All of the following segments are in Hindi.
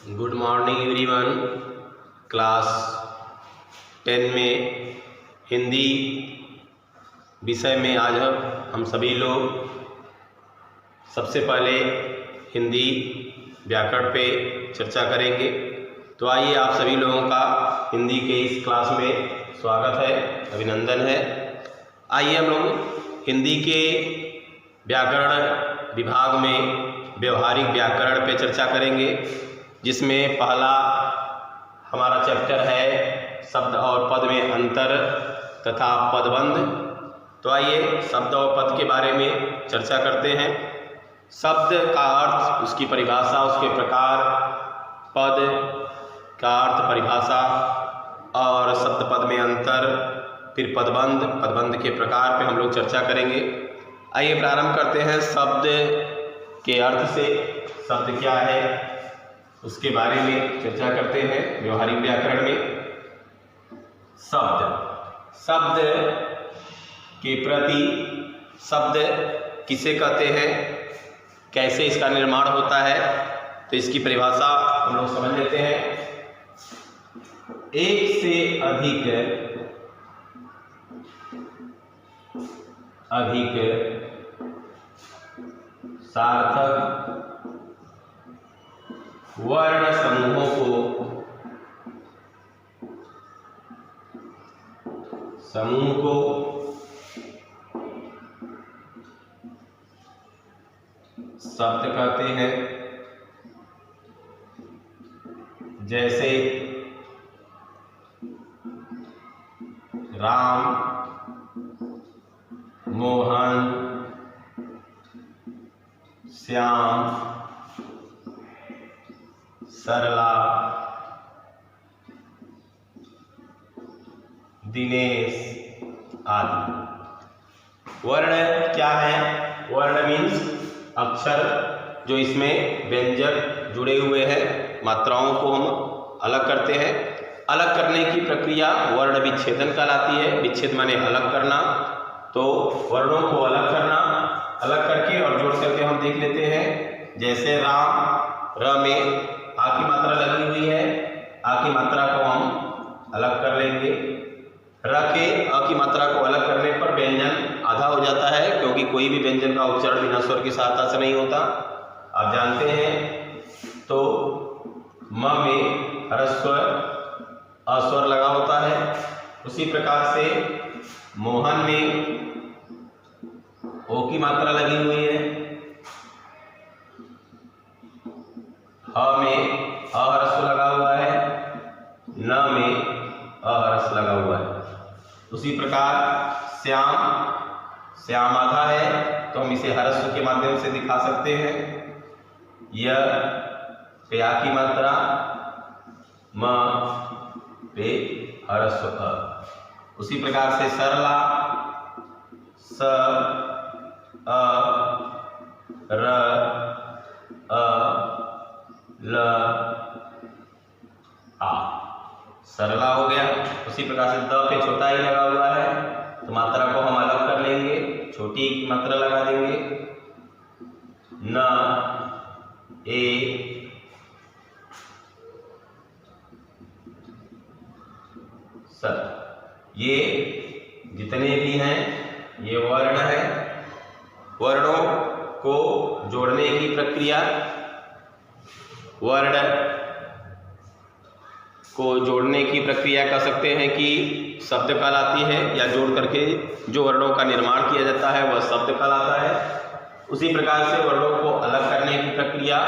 Good morning everyone. क्लास 10 में हिंदी विषय में आज हम सभी लोग सबसे पहले हिंदी व्याकरण पे चर्चा करेंगे। तो आइए, आप सभी लोगों का हिंदी के इस क्लास में स्वागत है, अभिनंदन है। आइए हम लोग हिंदी के व्याकरण विभाग में व्यवहारिक व्याकरण पे चर्चा करेंगे, जिसमें पहला हमारा चैप्टर है शब्द और पद में अंतर तथा पदबंध। तो आइए शब्द और पद के बारे में चर्चा करते हैं। शब्द का अर्थ, उसकी परिभाषा, उसके प्रकार, पद का अर्थ, परिभाषा और शब्द पद में अंतर, फिर पदबंध, पदबंध के प्रकार पे हम लोग चर्चा करेंगे। आइए प्रारंभ करते हैं शब्द के अर्थ से। शब्द क्या है उसके बारे में चर्चा करते हैं व्यवहारिक व्याकरण में। शब्द के प्रति शब्द किसे कहते हैं, कैसे इसका निर्माण होता है, तो इसकी परिभाषा हम लोग समझ लेते हैं। एक से अधिक सार्थक वर्ण समूहों को शब्द कहते हैं। जैसे राम, मोहन, श्याम, सरला, दिनेश आदि। वर्ण क्या है? वर्ण मीन्स अक्षर जो इसमें व्यंजक जुड़े हुए हैं, मात्राओं को हम अलग करते हैं। अलग करने की प्रक्रिया वर्ण विच्छेदन कहलाती है। विच्छेद माने अलग करना, तो वर्णों को अलग करना, अलग करके और जोड़ करके हम देख लेते हैं। जैसे राम, र में आ की मात्रा लगी हुई है, आ की मात्रा को हम अलग कर लेंगे। र के अ की मात्रा को अलग करने पर व्यंजन आधा हो जाता है, क्योंकि कोई भी व्यंजन का उच्चारण बिना स्वर की सहायता से नहीं होता, आप जानते हैं। तो म में ह्रस्व अस्वर लगा होता है। उसी प्रकार से मोहन में ओ की मात्रा लगी हुई है, ह में अह्रस्व लगा हुआ है, न में अह्रस्व लगा हुआ है। उसी प्रकार श्याम, श्याम आधा है, तो हम इसे ह्रस्व के माध्यम से दिखा सकते हैं। य पे आ की मात्रा, म पे ह्रस्व अ। उसी प्रकार से सरला, स अ र अ ल आ, सरला हो गया। उसी प्रकार से द पे छोटा ही लगा हुआ है, तो मात्रा को हम अलग कर लेंगे, छोटी की मात्रा लगा देंगे। न, ए, सर, ये जितने भी हैं ये वर्ण है। वर्णों को जोड़ने की प्रक्रिया, वर्ण को जोड़ने की प्रक्रिया कह सकते हैं कि शब्द कहलाती है, या जोड़ करके जो वर्णों का निर्माण किया जाता है वह शब्द कहलाता है। उसी प्रकार से वर्णों को अलग करने की प्रक्रिया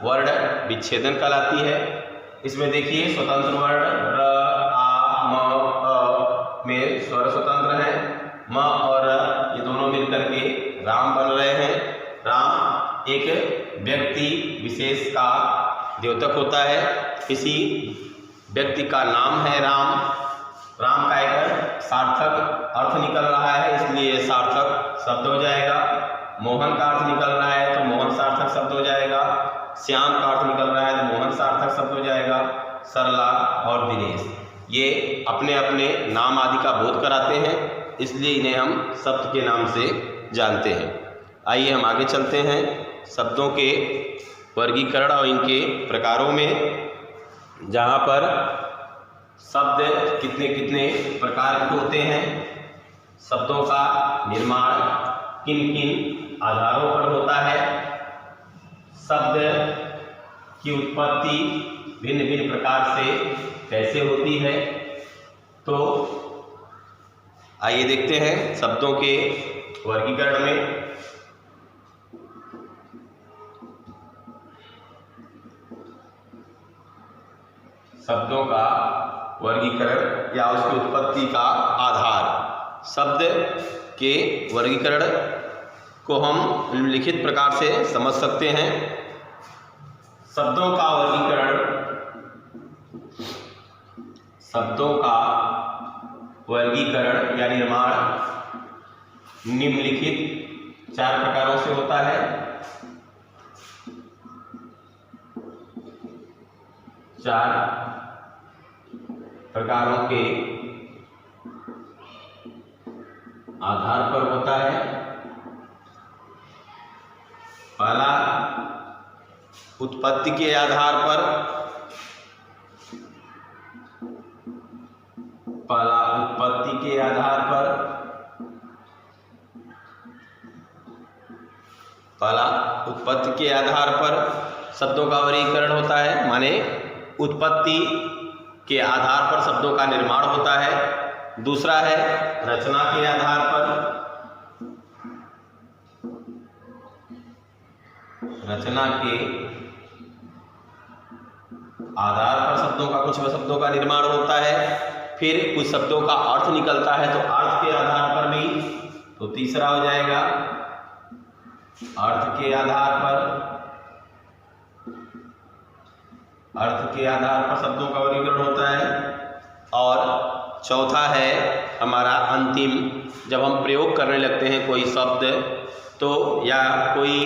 वर्ण विच्छेदन कहलाती है। इसमें देखिए स्वतंत्र वर्ण र, आ, म, अ में स्वर स्वतंत्र है। म और ये दोनों मिलकर के राम बन रहे हैं। राम एक व्यक्ति विशेष का द्योतक होता है, किसी व्यक्ति का नाम है राम। राम का एक सार्थक अर्थ निकल रहा है, इसलिए ये सार्थक शब्द हो जाएगा। मोहन का अर्थ निकल रहा है, तो मोहन सार्थक शब्द हो जाएगा। श्याम का अर्थ निकल रहा है, तो मोहन सार्थक शब्द हो जाएगा। सरला और दिनेश ये अपने अपने नाम आदि का बोध कराते हैं, इसलिए इन्हें हम शब्द के नाम से जानते हैं। आइए हम आगे चलते हैं। शब्दों के वर्गीकरण और इनके प्रकारों में, जहाँ पर शब्द कितने कितने प्रकार के होते हैं, शब्दों का निर्माण किन किन आधारों पर होता है, शब्द की उत्पत्ति भिन्न भिन्न प्रकार से कैसे होती है। तो आइए देखते हैं शब्दों के वर्गीकरण में। शब्दों का वर्गीकरण या उसकी उत्पत्ति का आधार। शब्द के वर्गीकरण को हम निम्नलिखित प्रकार से समझ सकते हैं। शब्दों का वर्गीकरण, शब्दों का वर्गीकरण या निर्माण निम्नलिखित 4 प्रकारों से होता है। 4 प्रकारों के आधार पर होता है। पहला उत्पत्ति के आधार पर, पहला उत्पत्ति के आधार पर, पहला उत्पत्ति के आधार पर शब्दों का वर्गीकरण होता है, माने उत्पत्ति के आधार पर शब्दों का निर्माण होता है। दूसरा है रचना के आधार पर, रचना के आधार पर शब्दों का, कुछ शब्दों का निर्माण होता है। फिर कुछ शब्दों का अर्थ निकलता है, तो अर्थ के आधार पर भी, तो तीसरा हो जाएगा अर्थ के आधार पर, अर्थ के आधार पर शब्दों का वर्गीकरण होता है। और चौथा है हमारा अंतिम, जब हम प्रयोग करने लगते हैं कोई शब्द, तो या कोई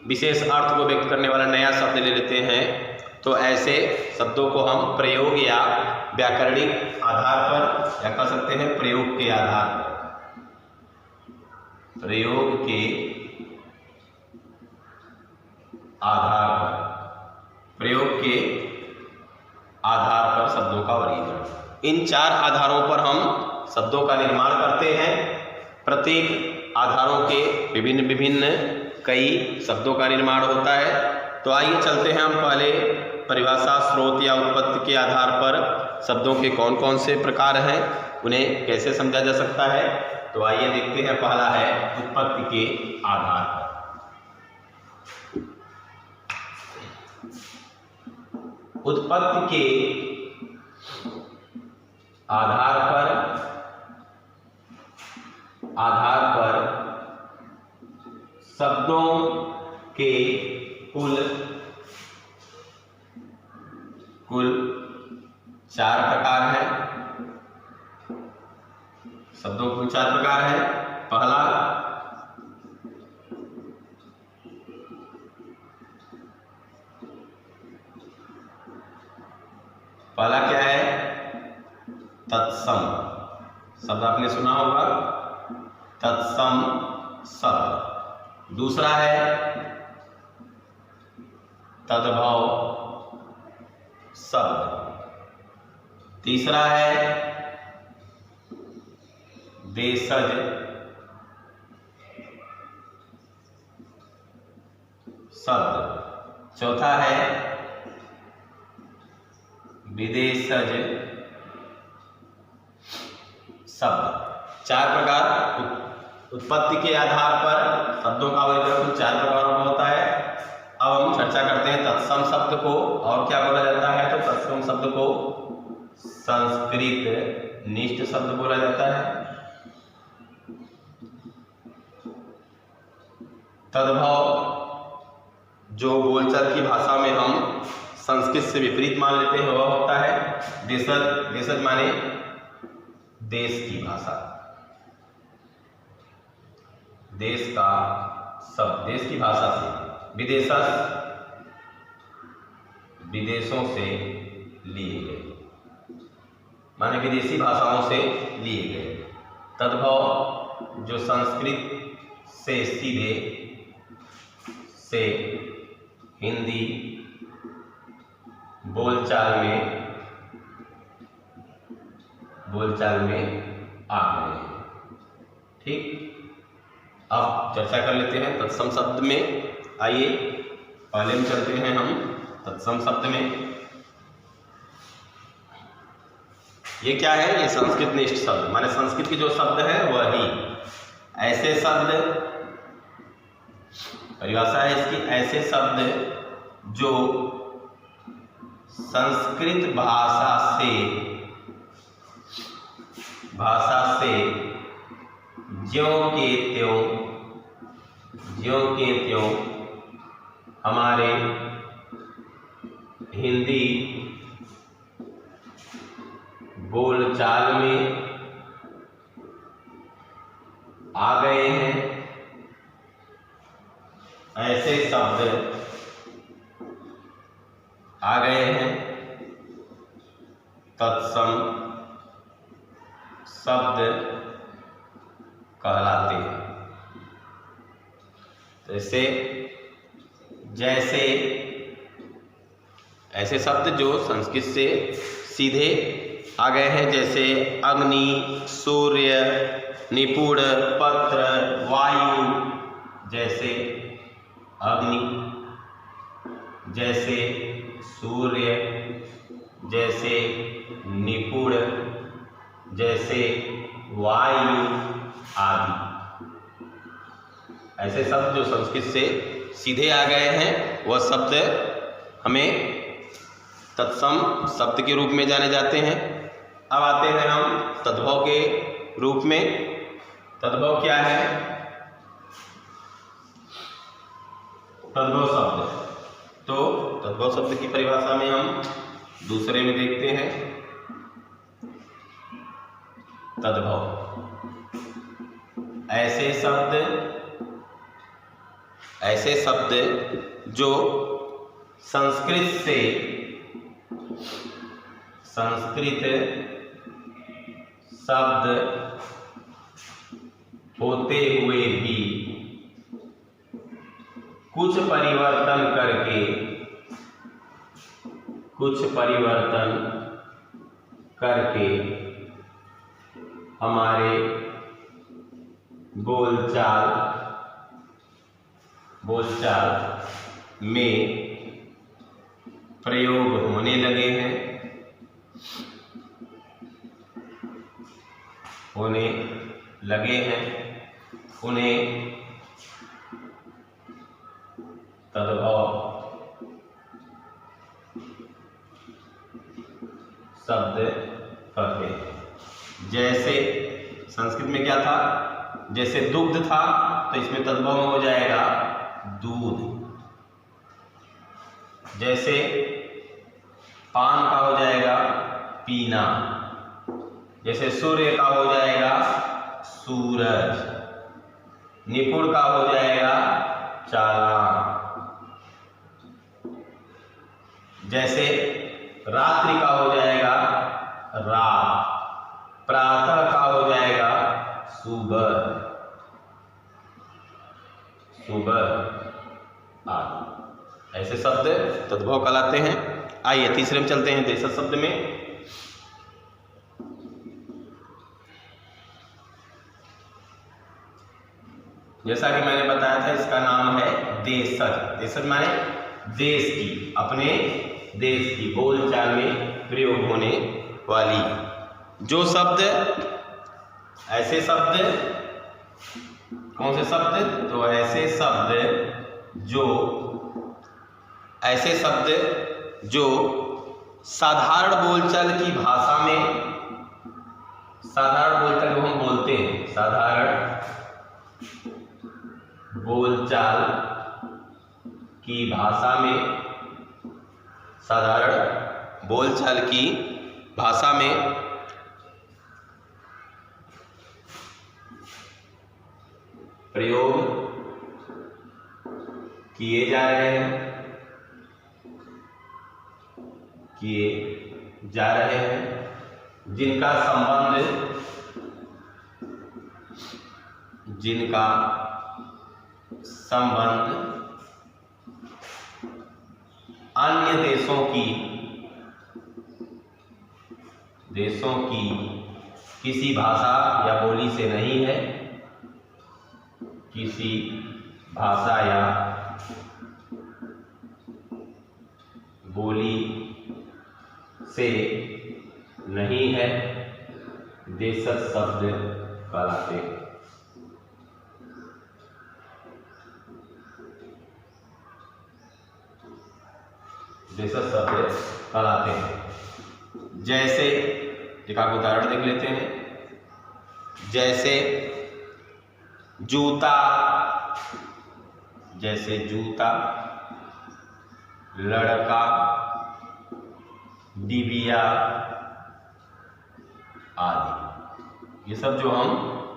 विशेष अर्थ को व्यक्त करने वाला नया शब्द ले लेते हैं, तो ऐसे शब्दों को हम प्रयोग या व्याकरणिक आधार पर, या कह सकते हैं प्रयोग के आधार पर, प्रयोग के आधार पर, प्रयोग के आधार पर शब्दों का वर्गीकरण। इन 4 आधारों पर हम शब्दों का निर्माण करते हैं। प्रत्येक आधारों के विभिन्न विभिन्न कई शब्दों का निर्माण होता है। तो आइए चलते हैं हम पहले परिभाषा, स्रोत या उत्पत्ति के आधार पर शब्दों के कौन कौन से प्रकार हैं, उन्हें कैसे समझा जा सकता है। तो आइए देखते हैं। पहला है उत्पत्ति के आधार पर। उत्पत्ति के आधार पर शब्दों के कुल 4 प्रकार हैं। शब्दों के 4 प्रकार हैं। पहला क्या है? तत्सम शब्द आपने सुना होगा, तत्सम शब्द। दूसरा है तद्भव शब्द। तीसरा है देशज शब्द। चौथा है विदेशज शब्द। 4 प्रकार उत्पत्ति के आधार पर शब्दों का वर्गीकरण 4 प्रकारों में होता है। अब हम चर्चा करते हैं तत्सम शब्द को। और क्या बोला जाता है? तो तत्सम शब्द को संस्कृत निष्ठ शब्द बोला जाता है। तद्भव जो बोलचाल की भाषा में हम संस्कृत से विपरीत मान लेते हैं, वह होता है देशज। देशज माने देश की भाषा, देश का शब्द, देश की भाषा से। विदेशज विदेशों से लिए गए, माने विदेशी भाषाओं से लिए गए। तद्भव जो संस्कृत से सीधे से हिंदी बोलचाल में आ गए हैं। ठीक, अब चर्चा कर लेते हैं तत्सम शब्द में। आइए पहले में चलते हैं हम तत्सम शब्द में। ये क्या है? ये संस्कृत निष्ठ शब्द, माने संस्कृत के जो शब्द है वही ऐसे शब्द, परिभाषा है इसकी, ऐसे शब्द जो संस्कृत भाषा से ज्यों के त्यों हमारे हिंदी बोलचाल में आ गए हैं। ऐसे शब्द आ गए हैं, तत्सम शब्द कहलाते हैं। तो जैसे ऐसे शब्द जो संस्कृत से सीधे आ गए हैं, जैसे अग्नि, सूर्य, निपुण, पत्र, वायु। जैसे अग्नि, जैसे सूर्य, जैसे निपुण, जैसे वायु आदि। ऐसे शब्द जो संस्कृत से सीधे आ गए हैं वह शब्द हमें तत्सम शब्द के रूप में जाने जाते हैं। अब आते हैं हम तद्भव के रूप में। तद्भव क्या है? तद्भव शब्द, तो तद्भव शब्द की परिभाषा में हम दूसरे में देखते हैं। तद्भव ऐसे शब्द जो संस्कृत शब्द होते हुए भी कुछ परिवर्तन करके हमारे बोलचाल में प्रयोग होने लगे हैं, उन्हें तद्भव शब्द कहते हैं। जैसे संस्कृत में क्या था? जैसे दुग्ध था तो इसमें तद्भव में हो जाएगा दूध। जैसे पान का हो जाएगा पीना। जैसे सूर्य का हो जाएगा सूरज। निपुण का हो जाएगा चालान। जैसे रात्रि का हो जाएगा रात। प्रातः का हो जाएगा सुबह आदि। ऐसे शब्द तद्भव कहलाते हैं। आइए तीसरे में चलते हैं देशज शब्द में। जैसा कि मैंने बताया था, इसका नाम है देशज। देशज माने देश की, अपने देश की बोलचाल में प्रयोग होने वाली जो शब्द, ऐसे शब्द, कौन से शब्द? तो ऐसे शब्द जो साधारण बोलचाल की भाषा में, साधारण बोलचाल जो हम बोलते हैं, साधारण बोलचाल की भाषा में, साधारण बोलचाल की भाषा में प्रयोग किए जा रहे हैं, जिनका संबंध अन्य देशों की किसी भाषा या बोली से नहीं है, किसी भाषा या बोली से नहीं है, देशज शब्द कहलाते हैं। देशज शब्द कहलाते हैं। जैसे एक आप उदाहरण देख लेते हैं, जैसे जूता, लड़का, डिबिया आदि। ये सब जो हम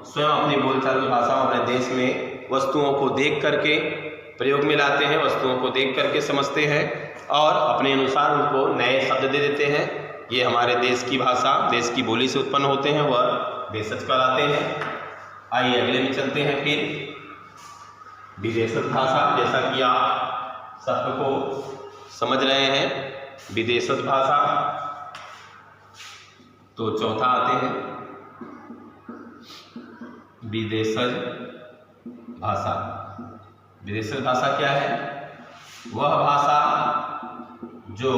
स्वयं अपनी बोलचाल की भाषा में अपने देश में वस्तुओं को देख करके प्रयोग में लाते हैं, वस्तुओं को देख करके समझते हैं और अपने अनुसार उनको नए शब्द दे देते हैं। ये हमारे देश की भाषा, देश की बोली से उत्पन्न होते हैं, वह देशज कहलाते हैं। आइए अगले में चलते हैं। फिर विदेशज भाषा, जैसा कि आप सबको समझ रहे हैं, विदेशज भाषा। तो चौथा आते हैं विदेशज भाषा। विदेशज भाषा क्या है? वह भाषा जो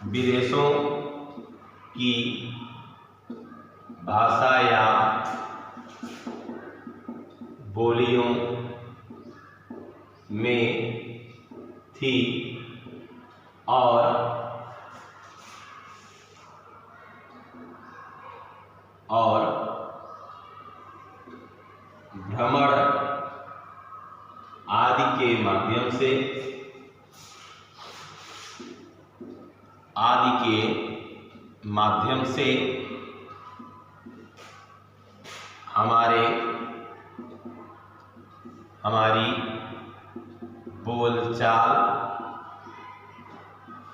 विदेशों की भाषा या बोलियों में थी और भ्रमण आदि के माध्यम से हमारी बोलचाल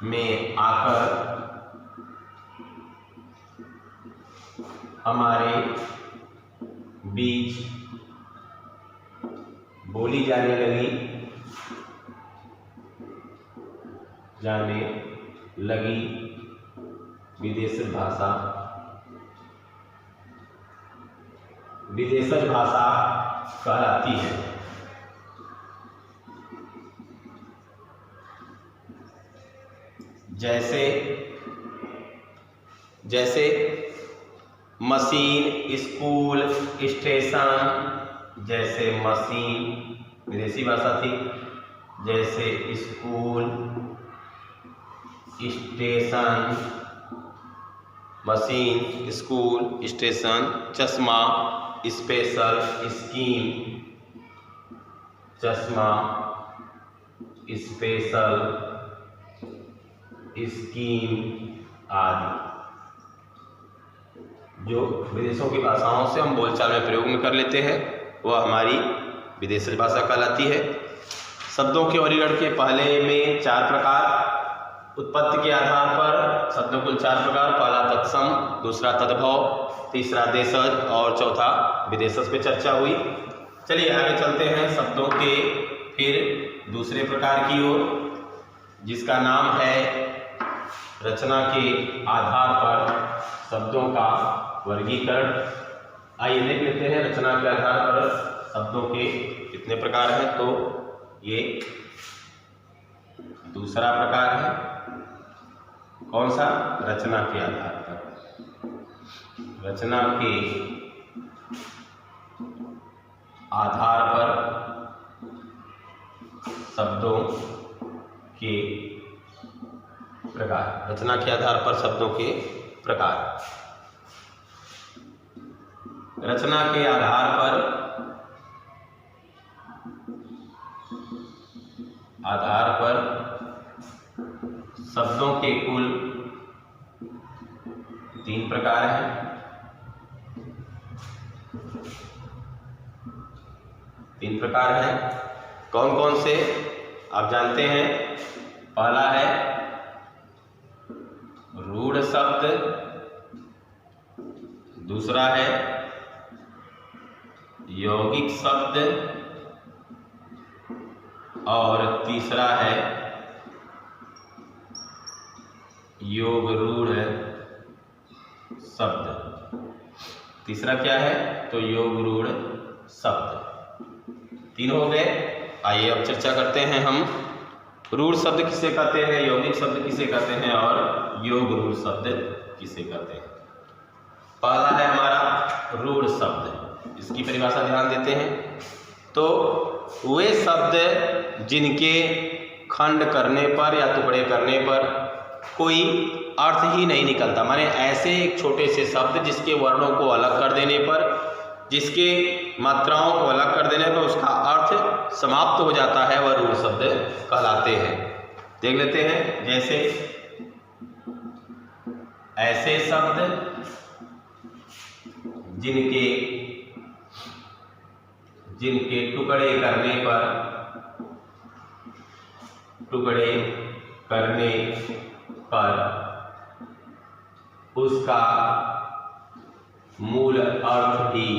में आकर हमारे बीच बोली जाने लगी विदेशज भाषा कहलाती है। जैसे मशीन, स्कूल, स्टेशन। जैसे मशीन विदेशी भाषा थी, जैसे school, station, machine, school, station. चश्मा, स्पेशल, स्कीम, चश्मा, स्पेशल, स्कीम आदि जो विदेशों की भाषाओं से हम बोलचाल में प्रयोग में कर लेते हैं, वह हमारी विदेशज भाषा कहलाती है। शब्दों के वर्गीकरण के पहले में 4 प्रकार, उत्पत्ति के आधार पर शब्दों कुल 4 प्रकार। पहला तत्सम, दूसरा तद्भव, तीसरा देशज और चौथा विदेशज पे चर्चा हुई। चलिए आगे चलते हैं शब्दों के फिर दूसरे प्रकार की ओर, जिसका नाम है रचना के आधार पर शब्दों का वर्गीकरण। आइए देख लेते हैं रचना के आधार पर शब्दों के कितने प्रकार हैं। तो ये दूसरा प्रकार है। कौन सा? रचना के आधार पर। रचना के आधार पर शब्दों के प्रकार। रचना के आधार पर शब्दों के प्रकार। रचना के आधार पर शब्दों के कुल 3 प्रकार हैं। 3 प्रकार हैं। कौन कौन से आप जानते हैं? पहला है रूढ़ शब्द, दूसरा है यौगिक शब्द और तीसरा है योग रूढ़ शब्द। तीसरा क्या है? तो योग रूढ़ शब्द। तीन हो गए। आइए अब चर्चा करते हैं हम रूढ़ शब्द किसे कहते हैं, यौगिक शब्द किसे कहते हैं और योग रूढ़ शब्द किसे कहते हैं। पहला है हमारा रूढ़ शब्द। इसकी परिभाषा ध्यान देते हैं तो वे शब्द जिनके खंड करने पर या टुकड़े करने पर कोई अर्थ ही नहीं निकलता, माने ऐसे एक छोटे से शब्द जिसके वर्णों को अलग कर देने पर, जिसके मात्राओं को अलग कर देने पर उसका अर्थ समाप्त हो जाता है, वह रूढ़ शब्द कहलाते हैं। देख लेते हैं, जैसे ऐसे शब्द जिनके टुकड़े करने पर उसका मूल अर्थ ही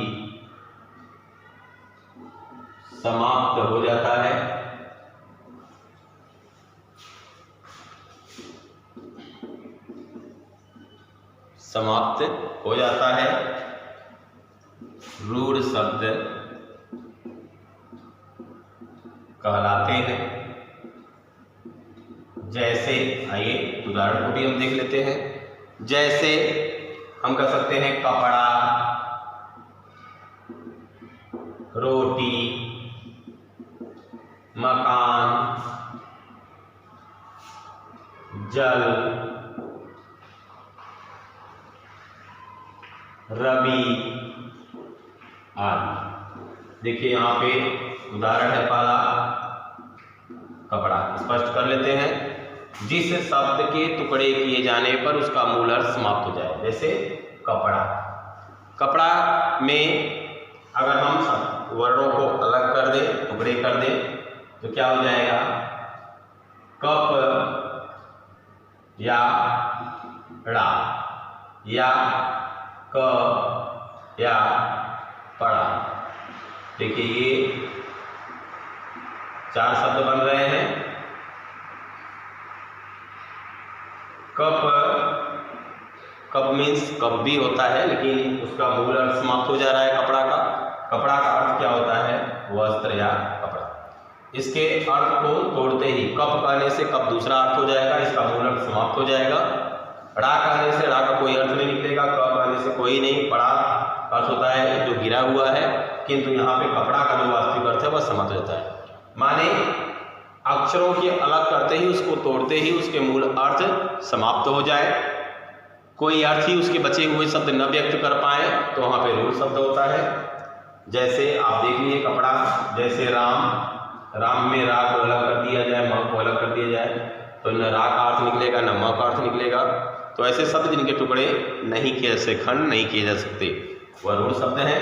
समाप्त हो जाता है, रूढ़ शब्द कहलाते हैं। जैसे आइए उदाहरण को भी हम देख लेते हैं। जैसे हम कह सकते हैं कपड़ा, रोटी, मकान, जल, रवि आदि। देखिए यहाँ पे उदाहरण है पहला कपड़ा। स्पष्ट कर लेते हैं, जिस शब्द के टुकड़े किए जाने पर उसका मूल अर्थ समाप्त हो जाए। जैसे कपड़ा, कपड़ा में अगर हम सब वर्णों को अलग कर दें, टुकड़े कर दें, तो क्या हो जाएगा? कप या ड़ा, या क या पड़ा। देखिए ये चार शब्द बन रहे हैं। कप मीन्स कप भी होता है, लेकिन उसका मूल अर्थ समाप्त हो जा रहा है कपड़ा का। कपड़ा का अर्थ क्या होता है? वस्त्र या कपड़ा। इसके अर्थ को तोड़ते ही कप कहने से कप दूसरा अर्थ हो जाएगा, इसका मूल अर्थ समाप्त हो जाएगा। ड़ा कहने से ड़ा का कोई अर्थ नहीं निकलेगा, क कहने से कोई नहीं। पड़ा अर्थ होता है जो गिरा हुआ है, किंतु यहाँ पे कपड़ा का जो वास्तविक अर्थ है वह समाप्त हो जाता है। माने अक्षरों के अलग करते ही, उसको तोड़ते ही उसके मूल अर्थ समाप्त हो जाए, कोई अर्थ ही उसके बचे हुए शब्द न व्यक्त कर पाए, तो वहाँ पे रूढ़ शब्द होता है। जैसे आप देख लीजिए कपड़ा, जैसे राम में रा को अलग कर दिया जाए, म को अलग कर दिया जाए, तो न रा का अर्थ निकलेगा न म का अर्थ निकलेगा। तो ऐसे शब्द जिनके टुकड़े नहीं किए जा सकते, खंड नहीं किए जा सकते, वह रूढ़ शब्द है।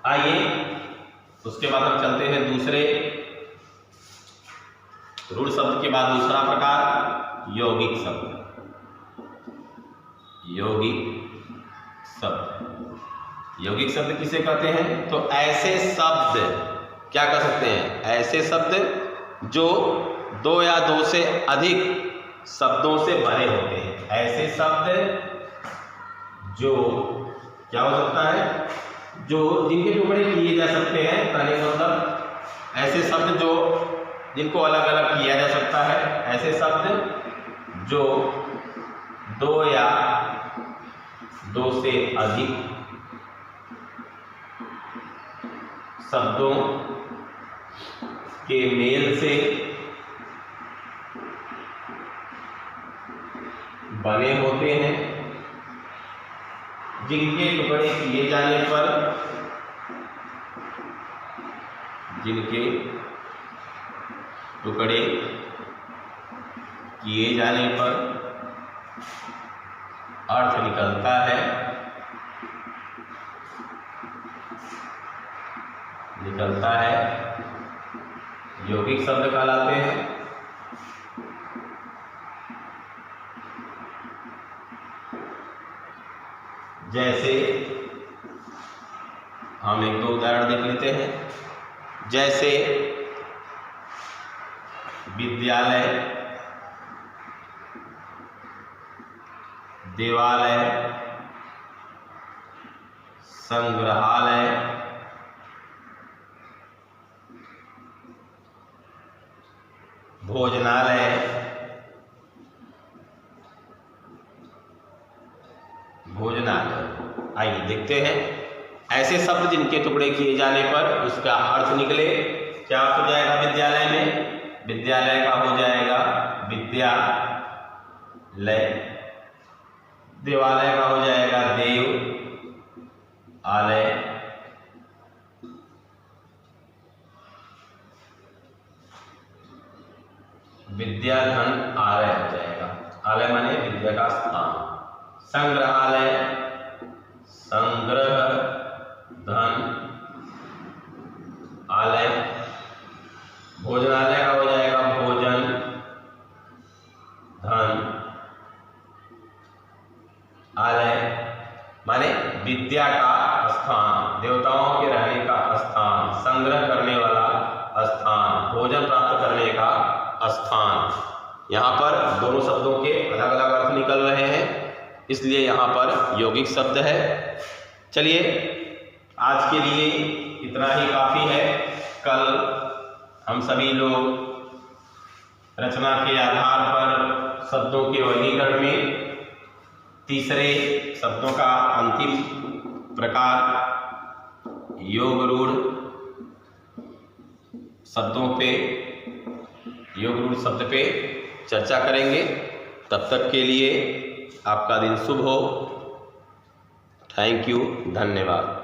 आइए उसके बाद हम चलते हैं दूसरे रूढ़ शब्द के बाद दूसरा प्रकार यौगिक शब्द। यौगिक शब्द किसे कहते हैं? तो ऐसे शब्द क्या कर सकते हैं? ऐसे शब्द जो दो या दो से अधिक शब्दों से बने होते हैं। ऐसे शब्द जो क्या हो सकता है? जो जिनके टुकड़े किए जा सकते हैं, कहने का मतलब ऐसे शब्द जो जिनको अलग अलग किया जा सकता है। ऐसे शब्द जो दो या दो से अधिक शब्दों के मेल से बने होते हैं, जिनके टुकड़े किए जाने पर अर्थ निकलता है, यौगिक शब्द कहलाते हैं। जैसे हम एक दो उदाहरण देख लेते हैं। जैसे विद्यालय, देवालय, संग्रहालय, भोजनालय, आइए देखते हैं ऐसे शब्द जिनके टुकड़े किए जाने पर उसका अर्थ निकले। क्या हो जाएगा विद्यालय में? विद्यालय का हो जाएगा विद्यालय, देवालय का हो जाएगा देव आलय, विद्याधन आलय हो जाएगा। आलय माने विद्या का स्थान। संग्रहालय, संग्रह धन आलय, भोजनालय का हो जाएगा भोजन धन आलय, माने विद्या का स्थान, देवताओं के रहने का स्थान, संग्रह करने वाला स्थान, भोजन प्राप्त करने का स्थान। यहाँ पर दोनों शब्दों के अलग अलग अर्थ निकल रहे हैं, इसलिए यहाँ पर यौगिक शब्द है। चलिए आज के लिए इतना ही काफ़ी है। कल हम सभी लोग रचना के आधार पर शब्दों के वर्गीकरण में तीसरे शब्दों का अंतिम प्रकार योग रूढ़ शब्दों पे, योग रूढ़ शब्द पे चर्चा करेंगे। तब तक के लिए आपका दिन शुभ हो। थैंक यू, धन्यवाद।